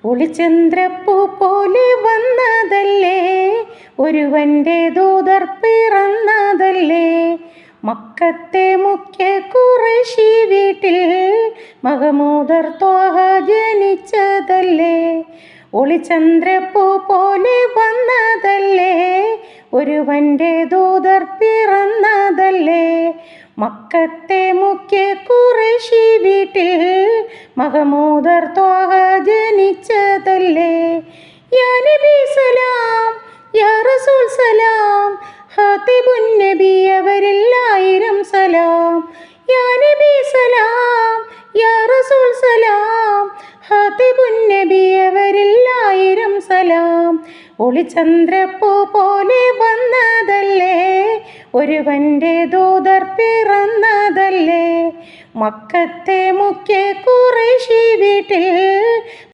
ഒളിചന്ദ്രപ്പൂ പോലെ വന്നതല്ലേ, ഒരുവൻ്റെ ദൂതർ പിറന്നതല്ലേ. മക്കത്തെ മുഖ്യ ഖുറൈശി വീട്ടിൽ മഹമൂദർ ത്വാഹ ജനിച്ചതല്ലേ. ഒളിചന്ദ്രപ്പൂ പോലെ വന്നതല്ലേ, ഒരുവൻ്റെ ദൂതർ പിറന്നതല്ലേ. മക്കത്തെ മുഖ്യ ഖുറൈശി വീട്ടിൽ മഹമൂദർ ത്വാഹ ജനിച്ചതല്ലേ. യാ നബി സലാം, യാ റസൂൽ സലാം, ഖാതിബുൻ നബി അവരിൽ 1000 സലാം. യാ നബി സലാം, യാ റസൂൽ സലാം, ഖാതിബുൻ നബി അവരിൽ 1000 സലാം. ഒളിചന്ദ്രപ്പൂ പോലെ വന്നതല്ലേ, ഒരുവൻ്റെ ദൂതർ പിറന്നതല്ലേ. മക്കത്തെ മുഖ്യ ഖുറൈശി വീട്ടിൽ